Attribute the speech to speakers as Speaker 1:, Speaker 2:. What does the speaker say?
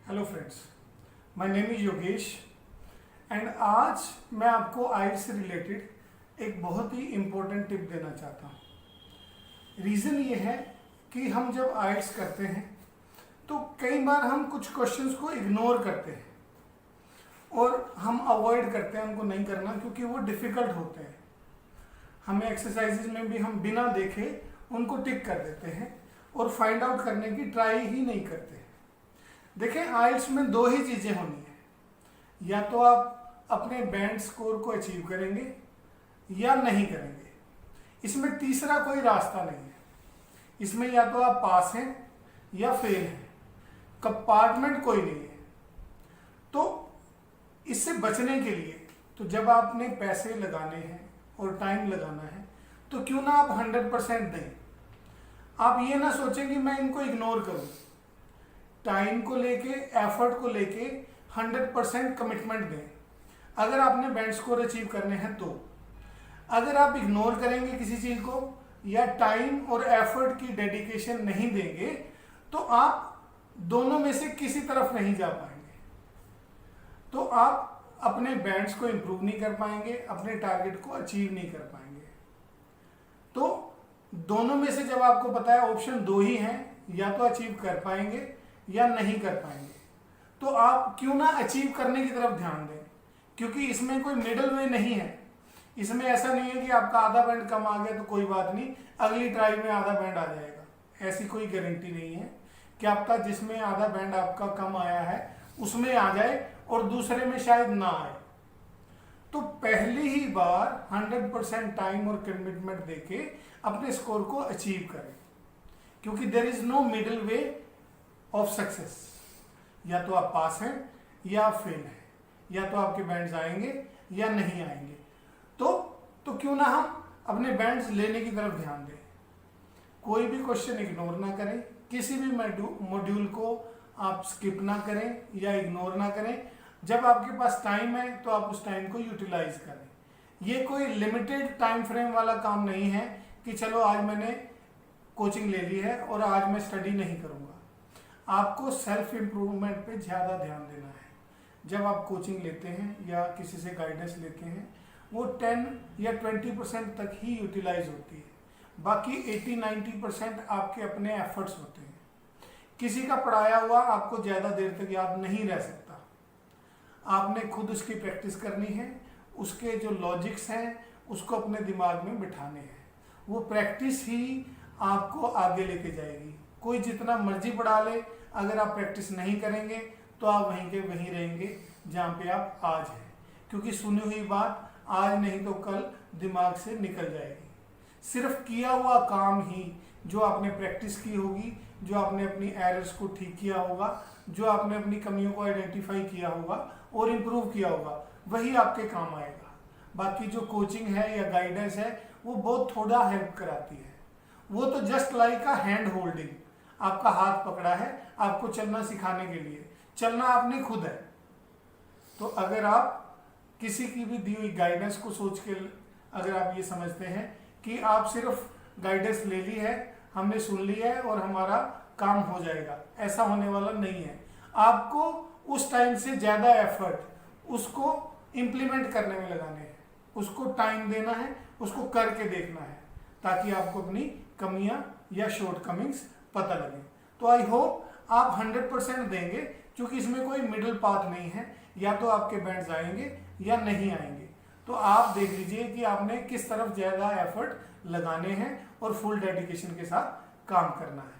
Speaker 1: Hello friends, my name is Yogesh and आज मैं आपको आइल्स से रिलेटेड एक बहुत ही इम्पोर्टेंट टिप देना चाहता हूँ। रीज़न ये है कि हम जब आइल्स करते हैं तो कई बार हम कुछ क्वेश्चंस को इग्नोर करते हैं और हम अवॉइड करते हैं उनको नहीं करना क्योंकि वो डिफ़िकल्ट होते हैं। हमें एक्सरसाइजेज में भी हम बिना देखे उनको टिक कर देते हैं और फाइंड आउट करने की ट्राई ही नहीं करते। देखें, आइल्स में दो ही चीज़ें होनी है, या तो आप अपने बैंड स्कोर को अचीव करेंगे या नहीं करेंगे। इसमें तीसरा कोई रास्ता नहीं है। इसमें या तो आप पास हैं या फेल हैं, कंपार्टमेंट कोई नहीं है। तो इससे बचने के लिए तो जब आपने पैसे लगाने हैं और टाइम लगाना है तो क्यों ना आप 100% दें। आप ये ना सोचें कि मैं इनको इग्नोर करूं। टाइम को लेके, एफर्ट को लेके 100% कमिटमेंट दें अगर आपने बैंड स्कोर अचीव करने हैं तो। अगर आप इग्नोर करेंगे किसी चीज़ को या टाइम और एफर्ट की डेडिकेशन नहीं देंगे तो आप दोनों में से किसी तरफ नहीं जा पाएंगे। तो आप अपने बैंड्स को इम्प्रूव नहीं कर पाएंगे, अपने टारगेट को अचीव नहीं कर पाएंगे। तो दोनों में से जब आपको पता है ऑप्शन दो ही हैं, या तो अचीव कर पाएंगे या नहीं कर पाएंगे, तो आप क्यों ना अचीव करने की तरफ ध्यान दें, क्योंकि इसमें कोई मिडल वे नहीं है। इसमें ऐसा नहीं है कि आपका आधा बैंड कम आ गया तो कोई बात नहीं, अगली ट्राई में आधा बैंड आ जाएगा। ऐसी कोई गारंटी नहीं है। क्या पता जिसमें आधा बैंड आपका कम आया है उसमें आ जाए और दूसरे में शायद ना आए। तो पहली ही बार 100% टाइम और कमिटमेंट देके अपने स्कोर को अचीव करें, क्योंकि there is no middle way of success. या तो आप पास हैं या आप फेल हैं, या तो आपके बैंड्स आएंगे या नहीं आएंगे। तो क्यों ना हम अपने बैंड्स लेने की तरफ ध्यान दें। कोई भी क्वेश्चन इग्नोर ना करें, किसी भी मॉड्यूल को आप स्किप ना करें या इग्नोर ना करें। जब आपके पास टाइम है तो आप उस टाइम को यूटिलाइज करें। ये कोई लिमिटेड टाइम फ्रेम वाला काम नहीं है कि चलो आज मैंने कोचिंग ले ली है और आज मैं स्टडी नहीं करूँगा। आपको सेल्फ इम्प्रूवमेंट पे ज़्यादा ध्यान देना है। जब आप कोचिंग लेते हैं या किसी से गाइडेंस लेते हैं वो 10 या 20% तक ही यूटिलाइज होती है। बाकी 80-90% आपके अपने एफर्ट्स होते हैं। किसी का पढ़ाया हुआ आपको ज़्यादा देर तक याद नहीं रह सकता। आपने खुद उसकी प्रैक्टिस करनी है, उसके जो लॉजिक्स हैं उसको अपने दिमाग में बिठाने हैं। वो प्रैक्टिस ही आपको आगे लेके जाएगी। कोई जितना मर्जी पढ़ा ले, अगर आप प्रैक्टिस नहीं करेंगे तो आप वहीं के वहीं रहेंगे जहाँ पे आप आज हैं, क्योंकि सुनी हुई बात आज नहीं तो कल दिमाग से निकल जाएगी। सिर्फ किया हुआ काम ही, जो आपने प्रैक्टिस की होगी, जो आपने अपनी एरर्स को ठीक किया होगा, जो आपने अपनी कमियों को आइडेंटिफाई किया होगा और इम्प्रूव किया होगा, वही आपके काम आएगा। बाकी जो कोचिंग है या गाइडेंस है वो बहुत थोड़ा हेल्प कराती है। वो तो just like a hand holding, आपका हाथ पकड़ा है आपको चलना सिखाने के लिए, चलना आपने खुद है। तो अगर आप किसी की भी दी हुई गाइडेंस को सोच के अगर आप ये समझते हैं कि आप सिर्फ गाइडेंस ले ली है, हमने सुन ली है और हमारा काम हो जाएगा, ऐसा होने वाला नहीं है। आपको उस टाइम से ज़्यादा एफर्ट उसको इम्प्लीमेंट करने में लगाने हैं, उसको टाइम देना है, उसको करके देखना है, ताकि आपको अपनी कमियां या शॉर्टकमिंग्स पता लगे। तो आई होप आप 100% देंगे, क्योंकि इसमें कोई मिडिल पाथ नहीं है। या तो आपके बैंड्स आएंगे या नहीं आएंगे। तो आप देख लीजिए कि आपने किस तरफ ज़्यादा एफर्ट लगाने हैं और फुल डेडिकेशन के साथ काम करना है।